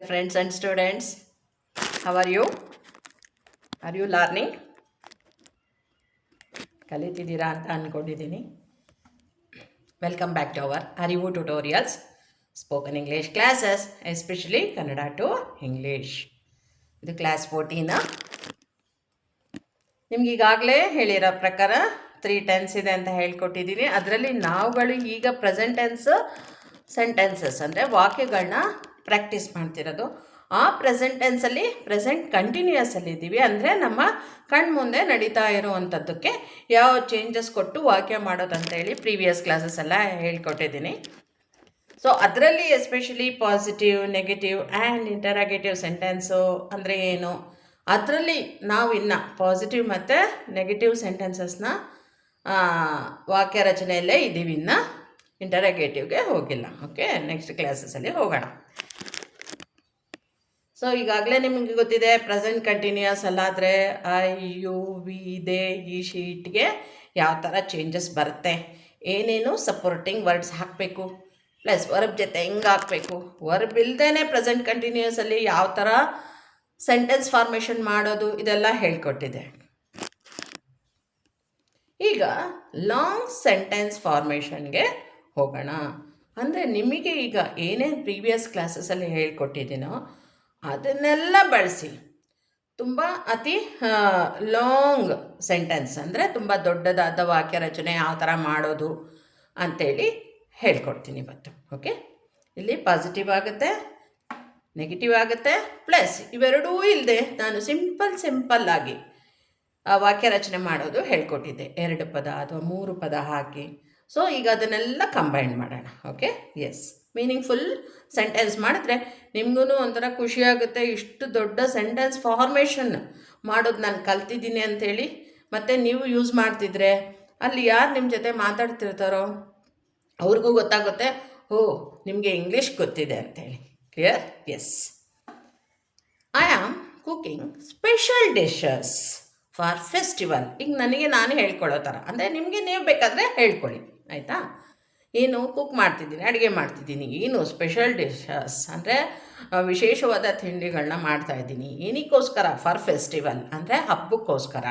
Friends and students, how are you? Are you learning? ಕಲಿತಿದ್ದೀರಾ ಅಂತ ಅಂದ್ಕೊಂಡಿದ್ದೀನಿ. Welcome back to our Arivu tutorials spoken English classes, especially Kannada to English. ಇದು class 14. ನಿಮ್ಗೆ ಈಗಾಗಲೇ ಹೇಳಿರೋ ಪ್ರಕಾರ 3 ಟೆನ್ಸ್ ಇದೆ ಅಂತ ಹೇಳ್ಕೊಟ್ಟಿದ್ದೀನಿ. ಅದರಲ್ಲಿ ನಾವುಗಳು ಈಗ ಪ್ರೆಸೆಂಟ್ ಟೆನ್ಸ್ ಸೆಂಟೆನ್ಸಸ್ ಅಂದರೆ ವಾಕ್ಯಗಳನ್ನ ಪ್ರಾಕ್ಟೀಸ್ ಮಾಡ್ತಿರೋದು. ಆ ಪ್ರೆಸೆಂಟ್ ಟೆನ್ಸಲ್ಲಿ ಪ್ರೆಸೆಂಟ್ ಕಂಟಿನ್ಯೂಯಸಲ್ಲಿ ಇದ್ದೀವಿ. ಅಂದರೆ ನಮ್ಮ ಕಣ್ಮುಂದೆ ನಡೀತಾ ಇರುವಂಥದ್ದಕ್ಕೆ ಯಾವ ಚೇಂಜಸ್ ಕೊಟ್ಟು ವಾಕ್ಯ ಮಾಡೋದಂತೇಳಿ ಪ್ರೀವಿಯಸ್ ಕ್ಲಾಸಸ್ ಎಲ್ಲ ಹೇಳ್ಕೊಟ್ಟಿದ್ದೀನಿ. ಸೊ ಅದರಲ್ಲಿ especially positive, negative and interrogative sentence ಅಂದರೆ ಏನು, ಅದರಲ್ಲಿ ನಾವು ಇನ್ನು ಪಾಸಿಟಿವ್ ಮತ್ತು ನೆಗೆಟಿವ್ ಸೆಂಟೆನ್ಸಸ್ನ ವಾಕ್ಯ ರಚನೆಯಲ್ಲೇ ಇದ್ದೀವಿ, ಇನ್ನು ಇಂಟರಾಗೇಟಿವ್ಗೆ ಹೋಗಿಲ್ಲ. ಓಕೆ, ನೆಕ್ಸ್ಟ್ ಕ್ಲಾಸಸಲ್ಲಿ ಹೋಗೋಣ. ಸೊ ಈಗಾಗಲೇ ನಿಮಗೆ ಗೊತ್ತಿದೆ, ಪ್ರೆಸೆಂಟ್ ಕಂಟಿನ್ಯೂಯಸ್ ಅಲ್ಲಾದರೆ ಐ, ಯು, ವಿ, ದೇ, ಈ ಶೀಟ್ಗೆ ಯಾವ ಥರ ಚೇಂಜಸ್ ಬರುತ್ತೆ, ಏನೇನು ಸಪೋರ್ಟಿಂಗ್ ವರ್ಡ್ಸ್ ಹಾಕಬೇಕು, ಪ್ಲಸ್ ವರ್ಬ್ ಜೊತೆ ಹೆಂಗೆ ಹಾಕಬೇಕು, ವರ್ಬ್ ಇಲ್ಲದೇ ಪ್ರೆಸೆಂಟ್ ಕಂಟಿನ್ಯೂಯಸಲ್ಲಿ ಯಾವ ಥರ ಸೆಂಟೆನ್ಸ್ ಫಾರ್ಮೇಷನ್ ಮಾಡೋದು, ಇದೆಲ್ಲ ಹೇಳ್ಕೊಟ್ಟಿದೆ. ಈಗ ಲಾಂಗ್ ಸೆಂಟೆನ್ಸ್ ಫಾರ್ಮೇಷನ್ಗೆ ಹೋಗೋಣ. ಅಂದರೆ ನಿಮಗೆ ಈಗ ಏನೇನು ಪ್ರೀವಿಯಸ್ ಕ್ಲಾಸಸಲ್ಲಿ ಹೇಳ್ಕೊಟ್ಟಿದ್ದೀನೋ ಅದನ್ನೆಲ್ಲ ಬಳಸಿ ತುಂಬ ಅತಿ ಲಾಂಗ್ ಸೆಂಟೆನ್ಸ್ ಅಂದರೆ ತುಂಬ ದೊಡ್ಡದಾದ ವಾಕ್ಯ ರಚನೆ ಯಾವ ಥರ ಮಾಡೋದು ಅಂಥೇಳಿ ಹೇಳ್ಕೊಡ್ತೀನಿ ಇವತ್ತು. ಓಕೆ, ಇಲ್ಲಿ ಪಾಸಿಟಿವ್ ಆಗುತ್ತೆ, ನೆಗೆಟಿವ್ ಆಗುತ್ತೆ, ಪ್ಲಸ್ ಇವೆರಡೂ ಇಲ್ಲದೆ ನಾನು ಸಿಂಪಲ್ಲಾಗಿ ವಾಕ್ಯ ರಚನೆ ಮಾಡೋದು ಹೇಳ್ಕೊಟ್ಟಿದ್ದೆ. 2 ಪದ ಅಥವಾ 3 ಪದ ಹಾಕಿ. ಸೊ ಈಗ ಅದನ್ನೆಲ್ಲ ಕಂಬೈನ್ ಮಾಡೋಣ. ಓಕೆ, ಎಸ್, ಮೀನಿಂಗ್ಫುಲ್ ಸೆಂಟೆನ್ಸ್ ಮಾಡಿದ್ರೆ ನಿಮಗೂ ಒಂಥರ ಖುಷಿಯಾಗುತ್ತೆ. ಇಷ್ಟು ದೊಡ್ಡ ಸೆಂಟೆನ್ಸ್ ಫಾರ್ಮೇಷನ್ ಮಾಡೋದು ನಾನು ಕಲ್ತಿದ್ದೀನಿ ಅಂಥೇಳಿ. ಮತ್ತು ನೀವು ಯೂಸ್ ಮಾಡ್ತಿದ್ರೆ ಅಲ್ಲಿ ಯಾರು ನಿಮ್ಮ ಜೊತೆ ಮಾತಾಡ್ತಿರ್ತಾರೋ ಅವ್ರಿಗೂ ಗೊತ್ತಾಗುತ್ತೆ, ಓ ನಿಮಗೆ ಇಂಗ್ಲೀಷ್ ಗೊತ್ತಿದೆ ಅಂಥೇಳಿ. Clear? Yes. I am cooking special dishes for festival. ಈಗ ನನಗೆ ನಾನು ಹೇಳ್ಕೊಳ್ಳೋ ಥರ, ಅಂದರೆ ನಿಮಗೆ ನೀವು ಬೇಕಾದರೆ ಹೇಳ್ಕೊಳ್ಳಿ, ಆಯಿತಾ? ಏನು ಕುಕ್ ಮಾಡ್ತಿದ್ದೀನಿ, ಅಡುಗೆ ಮಾಡ್ತಿದ್ದೀನಿ, ಏನು ಸ್ಪೆಷಲ್ ಡಿಶಸ್ ಅಂದರೆ ವಿಶೇಷವಾದ ತಿಂಡಿಗಳನ್ನ ಮಾಡ್ತಾಯಿದ್ದೀನಿ. ಏನಕ್ಕೋಸ್ಕರ? ಫಾರ್ ಫೆಸ್ಟಿವಲ್ ಅಂದರೆ ಹಬ್ಬಕ್ಕೋಸ್ಕರ.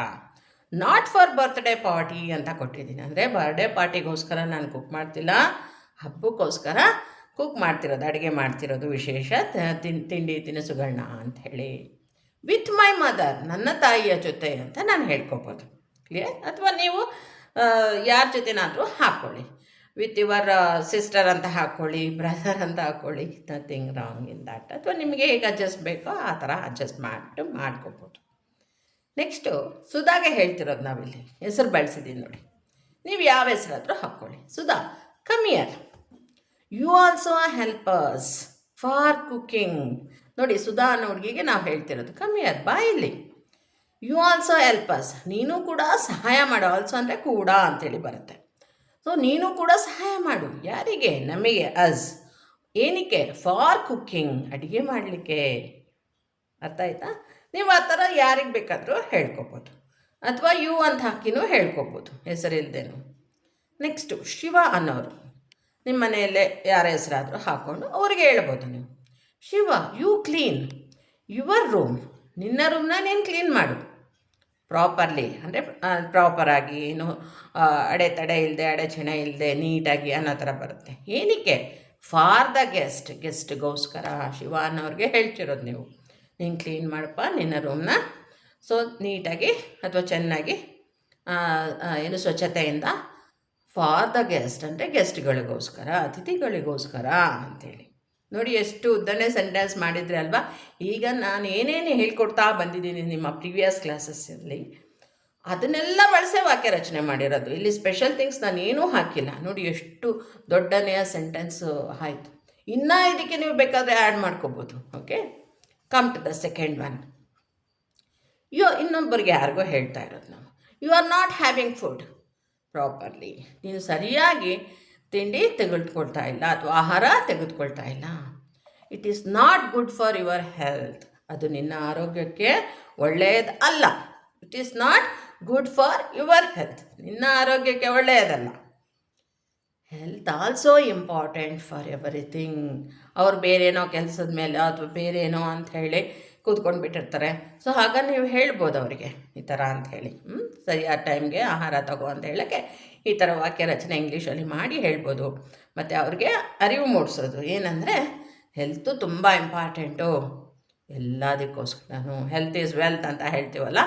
ನಾಟ್ ಫಾರ್ ಬರ್ತ್ಡೇ ಪಾರ್ಟಿ ಅಂತ ಕೊಟ್ಟಿದ್ದೀನಿ. ಅಂದರೆ ಬರ್ಡೇ ಪಾರ್ಟಿಗೋಸ್ಕರ ನಾನು ಕುಕ್ ಮಾಡ್ತಿಲ್ಲ, ಹಬ್ಬಕ್ಕೋಸ್ಕರ ಕುಕ್ ಮಾಡ್ತಿರೋದು, ಅಡುಗೆ ಮಾಡ್ತಿರೋದು, ವಿಶೇಷ ತಿಂಡಿ ತಿನಿಸುಗಳನ್ನ ಅಂಥೇಳಿ. ವಿತ್ ಮೈ ಮದರ್, ನನ್ನ ತಾಯಿಯ ಜೊತೆ ಅಂತ ನಾನು ಹೇಳ್ಕೊಬೋದು. ಕ್ಲಿಯರ್? ಅಥವಾ ನೀವು ಯಾರ ಜೊತೆನಾದರೂ ಹಾಕ್ಕೊಳ್ಳಿ. ವಿತ್ ಯುವರ್ ಸಿಸ್ಟರ್ ಅಂತ ಹಾಕ್ಕೊಳ್ಳಿ, ಬ್ರದರ್ ಅಂತ ಹಾಕ್ಕೊಳ್ಳಿ, ನಥಿಂಗ್ ರಾಂಗ್ ಇನ್ ದ್ಯಾಟ್. ಅಥವಾ ನಿಮಗೆ ಹೇಗೆ ಅಡ್ಜಸ್ಟ್ ಬೇಕೋ ಆ ಥರ ಅಡ್ಜಸ್ಟ್ ಮಾಡ್ಕೊಬೋದು. ನೆಕ್ಸ್ಟು ಸುಧಾಗೆ ಹೇಳ್ತಿರೋದು ನಾವಿಲ್ಲಿ ಹೆಸರು ಬಳಸಿದ್ದೀನಿ ನೋಡಿ. ನೀವು ಯಾವ ಹೆಸರಾದರೂ ಹಾಕ್ಕೊಳ್ಳಿ. Sudha, come here, you also help us for cooking. ನೋಡಿ, ಸುಧಾ ಅನ್ನೋ ಹುಡುಗಿಗೆ ನಾವು ಹೇಳ್ತಿರೋದು ಕಮ್ ಹಿಯರ್, ಬಾ ಇಲ್ಲಿ. ಯು ಆಲ್ಸೋ ಹೆಲ್ಪ್ ಅಸ್, ನೀನು ಕೂಡ ಸಹಾಯ ಮಾಡು. ಆಲ್ಸೋ ಅಂದರೆ ಕೂಡ ಅಂಥೇಳಿ ಬರುತ್ತೆ. ಸೊ ನೀನು ಕೂಡ ಸಹಾಯ ಮಾಡು. ಯಾರಿಗೆ? ನಮಗೆ. ಅಸ್ ಏನಕ್ಕೆ? ಫಾರ್ ಕುಕ್ಕಿಂಗ್, ಅಡುಗೆ ಮಾಡಲಿಕ್ಕೆ. ಅರ್ಥ ಆಯ್ತಾ? ನೀವು ಆ ಥರ ಯಾರಿಗೆ ಬೇಕಾದರೂ ಹೇಳ್ಕೊಬೋದು, ಅಥವಾ ಯು ಅಂತ ಹಾಕಿನೂ ಹೇಳ್ಕೊಬೋದು, ಹೆಸರಿಲ್ದೇನು. ನೆಕ್ಸ್ಟು ಶಿವ ಅನ್ನೋರು, ನಿಮ್ಮ ಮನೆಯಲ್ಲೇ ಯಾರ ಹೆಸರಾದರೂ ಹಾಕ್ಕೊಂಡು ಅವ್ರಿಗೆ ಹೇಳ್ಬೋದು ನೀವು. Shiva, you clean your room, ನಿನ್ನ ರೂಮ್ನ ನೀನು ಕ್ಲೀನ್ ಮಾಡು ಪ್ರಾಪರ್ಲಿ. ಅಂದರೆ ಪ್ರಾಪರಾಗಿ, ಏನು ಅಡೆತಡೆ ಇಲ್ಲದೆ, ಅಡೆಚಣೆ ಇಲ್ಲದೆ, ನೀಟಾಗಿ ಅನ್ನೋ ಥರ ಬರುತ್ತೆ. ಏನಕ್ಕೆ? ಫಾರ್ ದ ಗೆಸ್ಟ್ಗೋಸ್ಕರ. ಶಿವ ಅನ್ನೋರಿಗೆ ಹೇಳ್ತಿರೋದು ನೀವು, ನೀನು ಕ್ಲೀನ್ ಮಾಡಪ್ಪ ನಿನ್ನ ರೂಮ್ನ. ಸೊ ನೀಟಾಗಿ ಅಥವಾ ಚೆನ್ನಾಗಿ ಏನು ಸ್ವಚ್ಛತೆಯಿಂದ. ಫಾರ್ ದ ಗೆಸ್ಟ್ ಅಂದರೆ ಗೆಸ್ಟ್ಗಳಿಗೋಸ್ಕರ, ಅತಿಥಿಗಳಿಗೋಸ್ಕರ ಅಂಥೇಳಿ. ನೋಡಿ ಎಷ್ಟು ಉದ್ದನೇ ಸೆಂಟೆನ್ಸ್ ಮಾಡಿದರೆ ಅಲ್ವಾ. ಈಗ ನಾನು ಏನೇನು ಹೇಳ್ಕೊಡ್ತಾ ಬಂದಿದ್ದೀನಿ ನಿಮ್ಮ ಪ್ರೀವಿಯಸ್ ಕ್ಲಾಸಸ್ಸಲ್ಲಿ, ಅದನ್ನೆಲ್ಲ ಬಳಸೇ ವಾಕ್ಯ ರಚನೆ ಮಾಡಿರೋದು. ಇಲ್ಲಿ ಸ್ಪೆಷಲ್ ಥಿಂಗ್ಸ್ ನಾನು ಏನೂ ಹಾಕಿಲ್ಲ. ನೋಡಿ ಎಷ್ಟು ದೊಡ್ಡನೆಯ ಸೆಂಟೆನ್ಸು ಆಯಿತು. ಇನ್ನೂ ಇದಕ್ಕೆ ನೀವು ಬೇಕಾದರೆ ಆ್ಯಡ್ ಮಾಡ್ಕೋಬೋದು. Okay, come to the second one. ಇನ್ನೊಬ್ಬರಿಗೆ ಯಾರಿಗೋ ಹೇಳ್ತಾ ಇರೋದು ನಾವು, you are not having food properly. ನೀನು ಸರಿಯಾಗಿ ತಿಂಡಿ ತೆಗೆದುಕೊಳ್ತಾ ಇಲ್ಲ ಅಥವಾ ಆಹಾರ ತೆಗೆದುಕೊಳ್ತಾ ಇಲ್ಲ. It is not good for your health, ಅದು ನಿನ್ನ ಆರೋಗ್ಯಕ್ಕೆ ಒಳ್ಳೆಯದಲ್ಲ. It is not good for your health, ನಿನ್ನ ಆರೋಗ್ಯಕ್ಕೆ ಒಳ್ಳೆಯದಲ್ಲ. Health also important for everything. ಅವ್ರು ಬೇರೇನೋ ಕೆಲಸದ ಮೇಲೆ ಅಥವಾ ಬೇರೇನೋ ಅಂತ ಹೇಳಿ ಕೂತ್ಕೊಂಡು ಬಿಟ್ಟಿರ್ತಾರೆ. ಸೊ ಆಗ ನೀವು ಹೇಳ್ಬೋದು ಅವರಿಗೆ ಈ ಥರ ಅಂಥೇಳಿ, ಸರಿಯಾದ ಟೈಮ್ಗೆ ಆಹಾರ ತಗೋ ಅಂತ ಹೇಳೋಕ್ಕೆ ಈ ಥರ ವಾಕ್ಯ ರಚನೆ ಇಂಗ್ಲೀಷಲ್ಲಿ ಮಾಡಿ ಹೇಳ್ಬೋದು. ಮತ್ತು ಅವ್ರಿಗೆ ಅರಿವು ಮೂಡಿಸೋದು ಏನಂದರೆ ಹೆಲ್ತು ತುಂಬ ಇಂಪಾರ್ಟೆಂಟು ಎಲ್ಲದಕ್ಕೋಸ್ಕರನೂ. ಹೆಲ್ತ್ ಈಸ್ ವೆಲ್ತ್ ಅಂತ ಹೇಳ್ತೀವಲ್ಲ,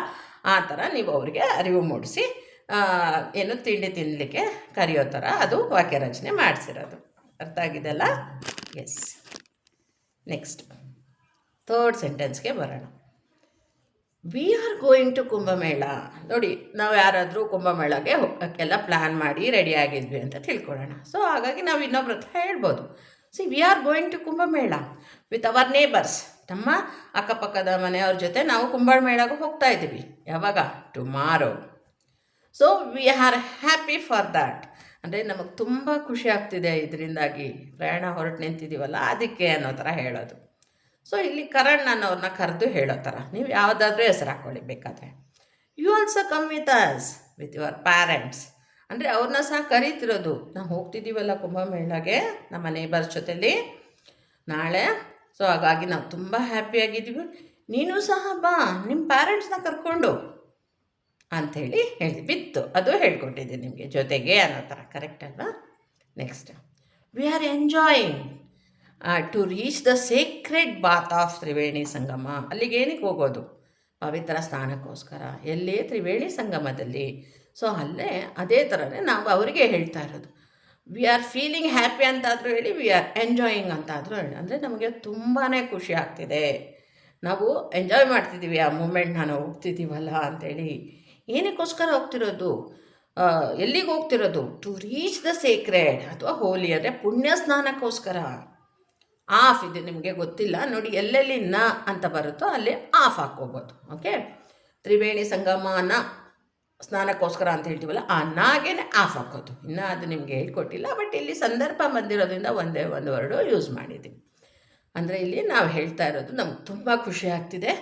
ಆ ಥರ ನೀವು ಅವರಿಗೆ ಅರಿವು ಮೂಡಿಸಿ ಏನು ತಿಂಡಿ ತಿನ್ನಲಿಕ್ಕೆ ಕರೆಯೋ ಥರ ಅದು ವಾಕ್ಯ ರಚನೆ ಮಾಡಿಸಿರೋದು. ಅರ್ಥ ಆಗಿದೆಲ್ಲ? ಎಸ್. ನೆಕ್ಸ್ಟ್ ಥರ್ಡ್ ಸೆಂಟೆನ್ಸ್ಗೆ ಬರೋಣ. We are going to Kumbh Mela. ನೋಡಿ, ನಾವು ಯಾರಾದರೂ ಕುಂಭಮೇಳಗೆ ಹೋಗೋಕ್ಕೆಲ್ಲ ಪ್ಲ್ಯಾನ್ ಮಾಡಿ ರೆಡಿ ಆಗಿದ್ವಿ ಅಂತ ತಿಳ್ಕೊಳ್ಳೋಣ. ಸೊ ಹಾಗಾಗಿ ನಾವು ಇನ್ನೊಬ್ರ ಹತ್ರ ಹೇಳ್ಬೋದು, we are going to Kumbh Mela with our neighbours. ನಮ್ಮ ಅಕ್ಕಪಕ್ಕದ ಮನೆಯವ್ರ ಜೊತೆ ನಾವು ಕುಂಭಮೇಳಗೆ ಹೋಗ್ತಾ ಇದ್ದೀವಿ. ಯಾವಾಗ? Tomorrow. So we are happy for that. ಅಂದರೆ ನಮಗೆ ತುಂಬ ಖುಷಿ ಆಗ್ತಿದೆ ಇದರಿಂದಾಗಿ, ಪ್ರಯಾಣ ಹೊರಟು ನಿಂತಿದ್ದೀವಲ್ಲ ಅದಕ್ಕೆ ಅನ್ನೋ ಥರ ಹೇಳೋದು. ಸೊ ಇಲ್ಲಿ ಕರಣ್ ಅನ್ನೋರನ್ನ ಕರೆದು ಹೇಳೋ ಥರ ನೀವು ಯಾವುದಾದ್ರೂ ಹೆಸರು ಹಾಕ್ಕೊಳ್ಳಿ ಬೇಕಾದರೆ. You also come with us with your parents. ಅಂದರೆ ಅವ್ರನ್ನ ಸಹ ಕರೀತಿರೋದು, ನಾವು ಹೋಗ್ತಿದ್ದೀವಲ್ಲ ಕುಂಭಮೇಳಗೆ ನಮ್ಮ ನೇಬರ್ಸ್ ಜೊತೆಲಿ ನಾಳೆ. ಸೊ ಹಾಗಾಗಿ ನಾವು ತುಂಬ ಹ್ಯಾಪಿಯಾಗಿದ್ದೀವಿ, ನೀನು ಸಹ ಬಾ ನಿಮ್ಮ ಪ್ಯಾರೆಂಟ್ಸ್ನ ಕರ್ಕೊಂಡು ಅಂಥೇಳಿ ಹೇಳಿ ಬಿತ್ತು. ಅದು ಹೇಳ್ಕೊಟ್ಟಿದ್ದೀನಿ ನಿಮಗೆ ಜೊತೆಗೆ ಅನ್ನೋ ಥರ. ಕರೆಕ್ಟ್ ಅಲ್ವಾ? Next, we are enjoying to reach the sacred bath of Triveni Sangam. ಅಲ್ಲಿಗೆ ಏನಕ್ಕೆ ಹೋಗೋದು? ಪವಿತ್ರ ಸ್ನಾನಕ್ಕೋಸ್ಕರ. ಎಲ್ಲಿ? ತ್ರಿವೇಣಿ ಸಂಗಮದಲ್ಲಿ. ಸೊ ಅಲ್ಲೇ ಅದೇ ಥರನೇ ನಾವು ಅವರಿಗೆ ಹೇಳ್ತಾ ಇರೋದು. ವಿ ಆರ್ ಫೀಲಿಂಗ್ ಹ್ಯಾಪಿ ಅಂತಾದರೂ ಹೇಳಿ, ವಿ ಆರ್ ಎಂಜಾಯಿಂಗ್ ಅಂತಾದರೂ ಹೇಳಿ. ಅಂದರೆ ನಮಗೆ ತುಂಬಾ ಖುಷಿ ಆಗ್ತಿದೆ, ನಾವು ಎಂಜಾಯ್ ಮಾಡ್ತಿದ್ದೀವಿ ಆ ಮೂಮೆಂಟ್ನ, ನಾವು ಹೋಗ್ತಿದ್ದೀವಲ್ಲ ಅಂಥೇಳಿ. ಏನಕ್ಕೋಸ್ಕರ ಹೋಗ್ತಿರೋದು? ಎಲ್ಲಿಗೆ ಹೋಗ್ತಿರೋದು? ಟು ರೀಚ್ ದ ಸೇಕ್ರೆಡ್ ಅಥವಾ ಹೋಲಿ ಅಂದರೆ ಪುಣ್ಯ ಸ್ನಾನಕ್ಕೋಸ್ಕರ. ಆಫ್ ಇದೆ, ನಿಮಗೆ ಗೊತ್ತಿಲ್ಲ ನೋಡಿ, ಎಲ್ಲೆಲ್ಲಿ ನ ಅಂತ ಬರುತ್ತೋ ಅಲ್ಲಿ ಆಫ್ ಹಾಕ್ಕೋಬೋದು. ಓಕೆ, ತ್ರಿವೇಣಿ ಸಂಗಮನ ಸ್ನಾನಕ್ಕೋಸ್ಕರ ಅಂತ ಹೇಳ್ತೀವಲ್ಲ, ಆ ನಾಗೇನೆ ಆಫ್ ಹಾಕೋದು. ಇನ್ನು ಅದು ನಿಮಗೆ ಹೇಳ್ಕೊಟ್ಟಿಲ್ಲ, ಬಟ್ ಇಲ್ಲಿ ಸಂದರ್ಭ ಬಂದಿರೋದ್ರಿಂದ ಒಂದೇ ಒಂದು ವರ್ಡು ಯೂಸ್ ಮಾಡಿದ್ದೀವಿ. ಅಂದರೆ ಇಲ್ಲಿ ನಾವು ಹೇಳ್ತಾ ಇರೋದು ನಮ್ಗೆ ತುಂಬ ಖುಷಿ ಆಗ್ತಿದೆ.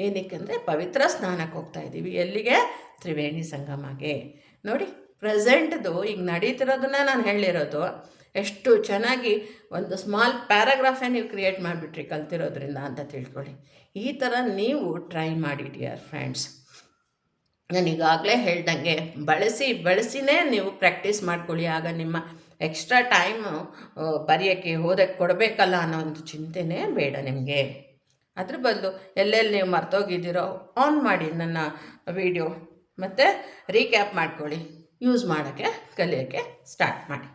ಏನಕ್ಕೆಂದರೆ ಪವಿತ್ರ ಸ್ನಾನಕ್ಕೆ ಹೋಗ್ತಾ ಇದ್ದೀವಿ. ಎಲ್ಲಿಗೆ? ತ್ರಿವೇಣಿ ಸಂಗಮಗೆ. ನೋಡಿ, ಪ್ರೆಸೆಂಟ್ದು ಈಗ ನಡೀತಿರೋದನ್ನ ನಾನು ಹೇಳಿರೋದು. ಎಷ್ಟು ಚೆನ್ನಾಗಿ ಒಂದು ಸ್ಮಾಲ್ ಪ್ಯಾರಾಗ್ರಾಫೇ ನೀವು ಕ್ರಿಯೇಟ್ ಮಾಡಿಬಿಟ್ರಿ ಕಲ್ತಿರೋದ್ರಿಂದ ಅಂತ ತಿಳ್ಕೊಳ್ಳಿ. ಈ ಥರ ನೀವು ಟ್ರೈ ಮಾಡಿ ಡಿಯರ್ ಫ್ರೆಂಡ್ಸ್. ನಾನು ಈಗಾಗಲೇ ಹೇಳ್ದಂಗೆ ಬಳಸಿನೇ ನೀವು ಪ್ರಾಕ್ಟೀಸ್ ಮಾಡ್ಕೊಳ್ಳಿ. ಆಗ ನಿಮ್ಮ ಎಕ್ಸ್ಟ್ರಾ ಟೈಮು ಬರೆಯೋಕ್ಕೆ ಓದಕ್ಕೆ ಕೊಡಬೇಕಲ್ಲ ಅನ್ನೋ ಒಂದು ಚಿಂತೆನೇ ಬೇಡ ನಿಮಗೆ. ಅದ್ರ ಬದಲು ಎಲ್ಲೆಲ್ಲಿ ನೀವು ಮರ್ತೋಗಿದ್ದೀರೋ ಆನ್ ಮಾಡಿ ನನ್ನ ವಿಡಿಯೋ, ಮತ್ತು ರೀಕ್ಯಾಪ್ ಮಾಡ್ಕೊಳ್ಳಿ. ಯೂಸ್ ಮಾಡೋಕ್ಕೆ ಕಲಿಯೋಕ್ಕೆ ಸ್ಟಾರ್ಟ್ ಮಾಡಿ.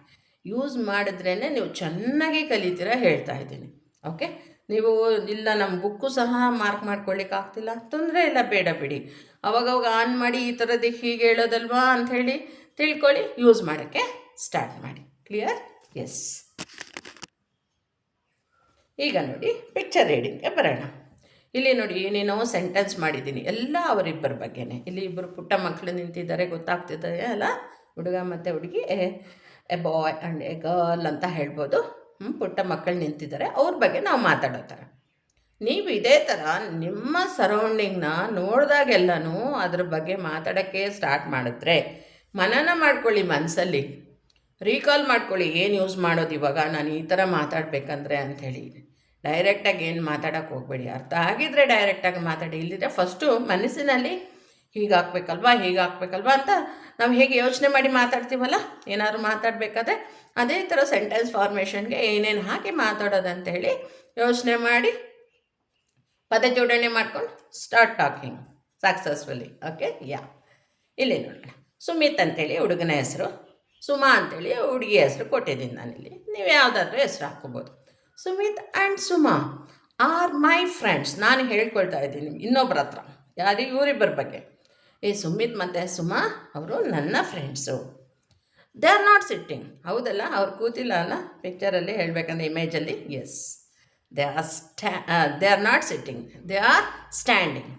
ಯೂಸ್ ಮಾಡಿದ್ರೇ ನೀವು ಚೆನ್ನಾಗಿ ಕಲಿತೀರ ಹೇಳ್ತಾ ಇದ್ದೀನಿ. ಓಕೆ, ನೀವು ಇಲ್ಲ ನಮ್ಮ ಬುಕ್ಕು ಸಹ ಮಾರ್ಕ್ ಮಾಡ್ಕೊಳ್ಳಿಕ್ಕೆ ಆಗ್ತಿಲ್ಲ, ತೊಂದರೆ ಇಲ್ಲ, ಬೇಡ ಬಿಡಿ. ಅವಾಗವಾಗ ಆನ್ ಮಾಡಿ ಈ ಥರದ್ದು ಹೀಗೆ ಹೇಳೋದಲ್ವಾ ಅಂಥೇಳಿ ತಿಳ್ಕೊಳ್ಳಿ, ಯೂಸ್ ಮಾಡೋಕ್ಕೆ ಸ್ಟಾರ್ಟ್ ಮಾಡಿ. ಕ್ಲಿಯರ್? ಎಸ್. ಈಗ ನೋಡಿ ಪಿಕ್ಚರ್ ರೀಡಿಂಗ್ಗೆ ಬರೋಣ. ಇಲ್ಲಿ ನೋಡಿ ಏನೇನೋ ಸೆಂಟೆನ್ಸ್ ಮಾಡಿದ್ದೀನಿ, ಎಲ್ಲ ಅವರಿಬ್ಬರ ಬಗ್ಗೆನೇ. ಇಲ್ಲಿ ಇಬ್ಬರು ಪುಟ್ಟ ಮಕ್ಕಳು ನಿಂತಿದ್ದಾರೆ, ಗೊತ್ತಾಗ್ತಿದೆ ಅಲ್ಲ, ಹುಡುಗ ಮತ್ತು ಹುಡುಗಿ. A boy and A girl ಅಂತ ಹೇಳ್ಬೋದು. ಪುಟ್ಟ ಮಕ್ಕಳು ನಿಂತಿದ್ದಾರೆ, ಅವ್ರ ಬಗ್ಗೆ ನಾವು ಮಾತಾಡೋ ಥರ. ನೀವು ಇದೇ ಥರ ನಿಮ್ಮ ಸರೌಂಡಿಂಗ್ನ ನೋಡಿದಾಗೆಲ್ಲನೂ ಅದ್ರ ಬಗ್ಗೆ ಮಾತಾಡೋಕ್ಕೆ ಸ್ಟಾರ್ಟ್ ಮಾಡಿದ್ರೆ, ಮನನ ಮಾಡ್ಕೊಳ್ಳಿ, ಮನಸ್ಸಲ್ಲಿ ರೀಕಾಲ್ ಮಾಡ್ಕೊಳ್ಳಿ, ಏನು ಯೂಸ್ ಮಾಡೋದು ಇವಾಗ ನಾನು ಈ ಥರ ಮಾತಾಡಬೇಕಂದ್ರೆ ಅಂಥೇಳಿ. ಡೈರೆಕ್ಟಾಗಿ ಏನು ಮಾತಾಡೋಕ್ಕೆ ಹೋಗಬೇಡಿ. ಅರ್ಥ ಆಗಿದ್ದರೆ ಡೈರೆಕ್ಟಾಗಿ ಮಾತಾಡಿ, ಇಲ್ಲದಿದ್ದರೆ ಫಸ್ಟು ಮನಸ್ಸಿನಲ್ಲಿ ಹೀಗಾಗಬೇಕಲ್ವಾ ಅಂತ ನಾವು ಹೇಗೆ ಯೋಚನೆ ಮಾಡಿ ಮಾತಾಡ್ತೀವಲ್ಲ, ಏನಾದರೂ ಮಾತಾಡಬೇಕಾದ್ರೆ ಅದೇ ಥರ ಸೆಂಟೆನ್ಸ್ ಫಾರ್ಮೇಷನ್ಗೆ ಏನೇನು ಹಾಕಿ ಮಾತಾಡೋದಂಥೇಳಿ ಯೋಚನೆ ಮಾಡಿ ಪದ ಜೋಡಣೆ ಮಾಡ್ಕೊಂಡು ಸ್ಟಾರ್ಟ್ ಟಾಕಿಂಗ್ ಸಕ್ಸಸ್ಫುಲಿ. ಓಕೆ, ಇಲ್ಲಿ ನೋಡೋಣ. ಸುಮಿತ್ ಅಂತೇಳಿ ಹುಡುಗನ ಹೆಸರು, ಸುಮಾ ಅಂತೇಳಿ ಹುಡುಗಿ ಹೆಸರು ಕೊಟ್ಟಿದ್ದೀನಿ ನಾನಿಲ್ಲಿ. ನೀವು ಯಾವುದಾದ್ರೂ ಹೆಸರು ಹಾಕ್ಕೋಬೋದು. Sumit and Suma are my friends. ನಾನು ಹೇಳ್ಕೊಳ್ತಾ ಇದ್ದೀನಿ ಇನ್ನೊಬ್ಬರ ಹತ್ರ. ಯಾರು? ಇವರಿಬ್ಬರ ಬಗ್ಗೆ. ಸುಮಿತ್ ಮತ್ತು ಸುಮಾ ಅವರು ನನ್ನ friends. They are not sitting. ಹೌದಲ್ಲ, ಅವ್ರು ಕೂತಿಲ್ಲ ಅಲ್ಲ ಪಿಕ್ಚರಲ್ಲಿ ಹೇಳಬೇಕಂದ್ರೆ, ಇಮೇಜಲ್ಲಿ. Yes, they are not sitting, they are standing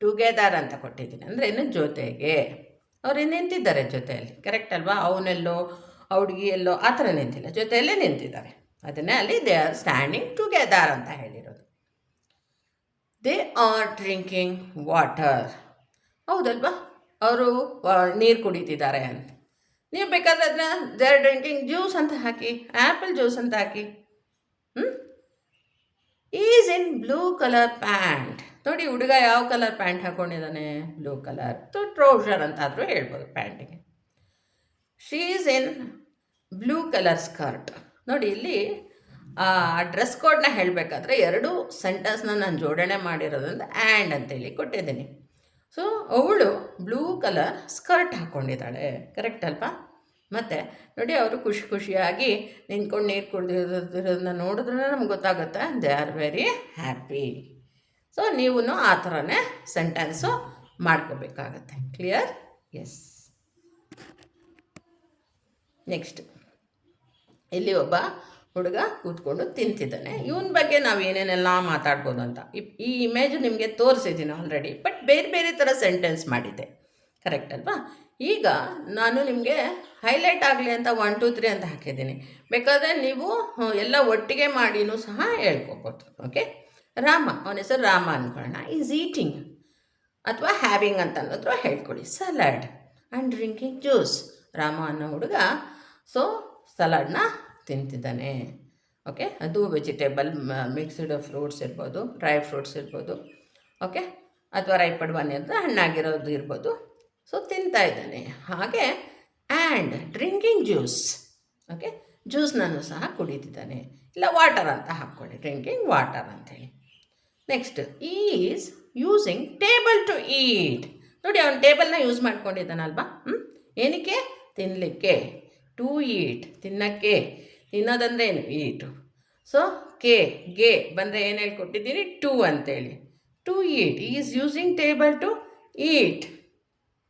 together ಅಂತ ಕೊಟ್ಟಿದ್ದೀನಿ. ಅಂದರೆ ಏನು? ಜೊತೆಗೆ ಅವ್ರು ನಿಂತಿದ್ದಾರೆ ಜೊತೆಯಲ್ಲಿ. ಕರೆಕ್ಟ್ ಅಲ್ವಾ? ಅವನೆಲ್ಲೋ ಹುಡುಗಿ ಎಲ್ಲೋ ಆ ಥರ ನಿಂತಿಲ್ಲ, ಜೊತೆಯಲ್ಲೇ ನಿಂತಿದ್ದಾರೆ. ಅದನ್ನೇ ಅಲ್ಲಿ ದೇ ಆರ್ ಸ್ಟ್ಯಾಂಡಿಂಗ್ ಟುಗೆದರ್ ಅಂತ ಹೇಳಿರೋದು. They are drinking water. ಹೌದಲ್ವಾ? ಅವರು ನೀರು ಕುಡಿತಿದ್ದಾರೆ ಅಂತ. ನೀವು ಬೇಕಾದ್ರೆ ಅದನ್ನ ದೇ ಆರ್ ಡ್ರಿಂಕಿಂಗ್ ಜ್ಯೂಸ್ ಅಂತ ಹಾಕಿ, ಆ್ಯಪಲ್ ಜ್ಯೂಸ್ ಅಂತ ಹಾಕಿ. Is in blue colour pants. ನೋಡಿ ಹುಡುಗ ಯಾವ ಕಲರ್ ಪ್ಯಾಂಟ್ ಹಾಕ್ಕೊಂಡಿದ್ದಾನೆ? Blue colour. ಟ್ರೌಸರ್ ಅಂತಾದರೂ ಹೇಳ್ಬೋದು ಪ್ಯಾಂಟಿಗೆ. She is in blue colour skirt. ನೋಡಿ ಇಲ್ಲಿ ಆ ಡ್ರೆಸ್ ಕೋಡ್ನ ಹೇಳಬೇಕಾದ್ರೆ ಎರಡು ಸೆಂಟೆನ್ಸ್ನ ನಾನು ಜೋಡಣೆ ಮಾಡಿರೋದ್ರಿಂದ ಆ್ಯಂಡ್ ಅಂತೇಳಿ ಕೊಟ್ಟಿದ್ದೀನಿ. ಸೊ ಅವಳು ಬ್ಲೂ ಕಲರ್ ಸ್ಕರ್ಟ್ ಹಾಕ್ಕೊಂಡಿದ್ದಾಳೆ. ಕರೆಕ್ಟ್ ಅಲ್ವಾ? ಮತ್ತು ನೋಡಿ ಅವರು ಖುಷಿ ಖುಷಿಯಾಗಿ ನಿಂತ್ಕೊಂಡು ನೀರು ಕುಡಿದಿರೋದನ್ನ ನೋಡಿದ್ರೆ ನಮ್ಗೆ ಗೊತ್ತಾಗುತ್ತೆ they are very happy. So ನೀವು ಆ ಥರನೇ ಸೆಂಟೆನ್ಸು ಮಾಡ್ಕೋಬೇಕಾಗತ್ತೆ. ಕ್ಲಿಯರ್? ಎಸ್. ನೆಕ್ಸ್ಟ್, ಇಲ್ಲಿ ಒಬ್ಬ ಹುಡುಗ ಕೂತ್ಕೊಂಡು ತಿಂತಿದ್ದಾನೆ. ಇವನ ಬಗ್ಗೆ ನಾವು ಏನೇನೆಲ್ಲ ಮಾತಾಡ್ಬೋದು ಅಂತ ಈ ಇಮೇಜು ನಿಮಗೆ ತೋರಿಸಿದ್ದೀನಿ ಆಲ್ರೆಡಿ, ಬಟ್ ಬೇರೆ ಬೇರೆ ಥರ ಸೆಂಟೆನ್ಸ್ ಮಾಡಿದ್ದೆ. ಕರೆಕ್ಟ್ ಅಲ್ವಾ? ಈಗ ನಾನು ನಿಮಗೆ ಹೈಲೈಟ್ ಆಗಲಿ ಅಂತ 1 2 3 ಅಂತ ಹಾಕಿದ್ದೀನಿ. ಬೇಕಾದರೆ ನೀವು ಎಲ್ಲ ಒಟ್ಟಿಗೆ ಮಾಡಿನೂ ಸಹ ಹೇಳ್ಕೊಬೋದು. ಓಕೆ, ರಾಮ, ಅವನ ಹೆಸರು ರಾಮ ಅಂದ್ಕೊಳ್ಳೋಣ. ಈಸ್ ಈಟಿಂಗ್ ಅಥವಾ ಹ್ಯಾವಿಂಗ್ ಅಂತ ಅನ್ನೋದ್ರು ಹೇಳ್ಕೊಡಿ. Salad and drinking juice. Rama ಅನ್ನೋ ಹುಡುಗ ಸೊ ಸಲಾಡ್ನ ತಿಂತಿದ್ದಾನೆ. ಓಕೆ, ಅದು ವೆಜಿಟೇಬಲ್ ಮಿಕ್ಸ್ಡ್ ಫ್ರೂಟ್ಸ್ ಇರ್ಬೋದು, ಡ್ರೈ ಫ್ರೂಟ್ಸ್ ಇರ್ಬೋದು. ಓಕೆ, ಅಥವಾ ರೈಪಡ್ ಒನ್ ಇರ್ತದೆ, ಹಣ್ಣಾಗಿರೋದು ಇರ್ಬೋದು. ಸೊ ತಿಂತಾ ಇದ್ದಾನೆ. ಹಾಗೆ ಆ್ಯಂಡ್ ಡ್ರಿಂಕಿಂಗ್ ಜ್ಯೂಸ್. ಓಕೆ, ಜ್ಯೂಸ್ನೂ ಸಹ ಕುಡಿತಿದ್ದಾನೆ. ಇಲ್ಲ ವಾಟರ್ ಅಂತ ಹಾಕ್ಕೊಳ್ಳಿ, ಡ್ರಿಂಕಿಂಗ್ ವಾಟರ್ ಅಂಥೇಳಿ. Next, is using table to eat. ನೋಡಿ ಅವನು ಟೇಬಲ್ನ ಯೂಸ್ ಮಾಡ್ಕೊಂಡಿದ್ದಾನಲ್ವಾ? ಏನಕ್ಕೆ? ತಿನ್ನಲಿಕ್ಕೆ. ಟು ಈಟ್, ತಿನ್ನೋಕ್ಕೆ. ತಿನ್ನೋದಂದರೆ ಏನು? ಈಟು. ಸೊ ಗೆ ಬಂದರೆ ಏನು ಹೇಳ್ಕೊಟ್ಟಿದ್ದೀನಿ? ಟು ಅಂತೇಳಿ. To eat. Is using table to eat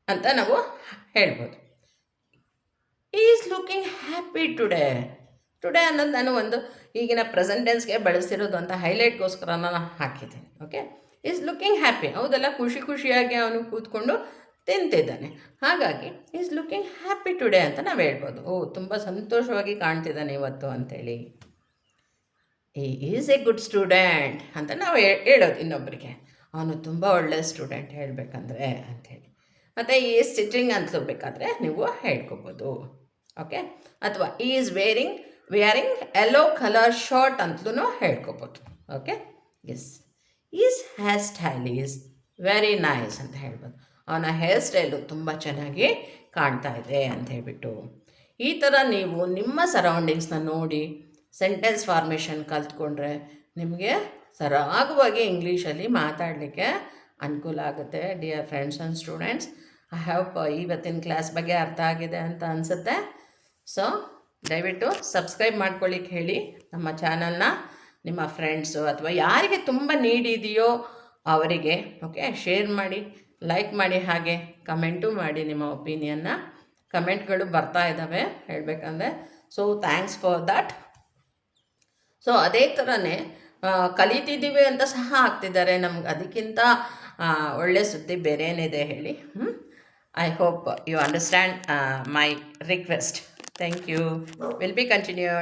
ಅಂತ ನಾವು ಹೇಳ್ಬೋದು. Is looking happy today. Today ಅನ್ನೋದು ನಾನು ಒಂದು ಈಗಿನ ಪ್ರೆಸೆಂಟ್ ಟೆನ್ಸ್ಗೆ ಬಳಸಿರೋದು ಅಂತ ಹೈಲೈಟ್ಗೋಸ್ಕರ ನಾನು ಹಾಕಿದ್ದೀನಿ. Okay, is looking happy. ಹೌದಲ್ಲ, ಖುಷಿ ಖುಷಿಯಾಗಿ ಅವನು ಕೂತ್ಕೊಂಡು ತಿಂತಿದ್ದಾನೆ. ಹಾಗಾಗಿ ಈಸ್ ಲುಕಿಂಗ್ ಹ್ಯಾಪಿ ಟುಡೇ ಅಂತ ನಾವು ಹೇಳ್ಬೋದು. ತುಂಬ ಸಂತೋಷವಾಗಿ ಕಾಣ್ತಿದ್ದಾನೆ ಇವತ್ತು ಅಂಥೇಳಿ. ಈಸ್ ಎ ಗುಡ್ ಸ್ಟೂಡೆಂಟ್ ಅಂತ ನಾವು ಹೇಳೋದು ಇನ್ನೊಬ್ಬರಿಗೆ. ಅವನು ತುಂಬ ಒಳ್ಳೆಯ ಸ್ಟೂಡೆಂಟ್ ಹೇಳಬೇಕಂದ್ರೆ ಅಂಥೇಳಿ. ಮತ್ತು ಈಸ್ ಸಿಟ್ಟಿಂಗ್ ಅಂತಲೂ ಬೇಕಾದರೆ ನೀವು ಹೇಳ್ಕೊಬೋದು. ಓಕೆ, ಅಥವಾ is wearing yellow colour shirt ಅಂತಲೂ ಹೇಳ್ಕೊಬೋದು. Okay, yes. Is hair style is very nice ಅಂತ ಹೇಳ್ಬೋದು. ಅವನ ಹೇರ್ ಸ್ಟೈಲು ತುಂಬ ಚೆನ್ನಾಗಿ ಕಾಣ್ತಾ ಇದೆ ಅಂತ ಹೇಳ್ಬಿಟ್ಟು. ಈ ಥರ ನೀವು ನಿಮ್ಮ ಸರೌಂಡಿಂಗ್ಸ್ನ ನೋಡಿ ಸೆಂಟೆನ್ಸ್ ಫಾರ್ಮೇಷನ್ ಕಲ್ತ್ಕೊಂಡ್ರೆ ನಿಮಗೆ ಸರಾಗವಾಗಿ ಇಂಗ್ಲೀಷಲ್ಲಿ ಮಾತಾಡಲಿಕ್ಕೆ ಅನುಕೂಲ ಆಗುತ್ತೆ. Dear friends and students, I have ಇವತ್ತಿನ ಕ್ಲಾಸ್ ಬಗ್ಗೆ ಅರ್ಥ ಆಗಿದೆ ಅಂತ ಅನಿಸುತ್ತೆ. ಸೊ ದಯವಿಟ್ಟು ಸಬ್ಸ್ಕ್ರೈಬ್ ಮಾಡ್ಕೊಳ್ಳಿಕ್ಕೆ ಹೇಳಿ ನಮ್ಮ ಚಾನಲ್ನ ನಿಮ್ಮ ಫ್ರೆಂಡ್ಸು ಅಥವಾ ಯಾರಿಗೆ ತುಂಬ ನೀಡಿದೆಯೋ ಅವರಿಗೆ. ಓಕೆ, ಶೇರ್ ಮಾಡಿ, ಲೈಕ್ ಮಾಡಿ, ಹಾಗೆ ಕಮೆಂಟು ಮಾಡಿ ನಿಮ್ಮ ಒಪಿನಿಯನ್ನ. ಕಮೆಂಟ್ಗಳು ಬರ್ತಾ ಇದ್ದಾವೆ ಹೇಳಬೇಕಂದ್ರೆ. So thanks for that. So ಅದೇ ಥರನೇ ಕಲಿತಿದ್ದೀವಿ ಅಂತ ಸಹ ಆಗ್ತಿದ್ದಾರೆ ನಮ್ಗೆ. ಅದಕ್ಕಿಂತ ಒಳ್ಳೆ ಸುದ್ದಿ ಬೇರೆ ಏನಿದೆ ಹೇಳಿ. I hope you understand my request. Thank you. Will be continue.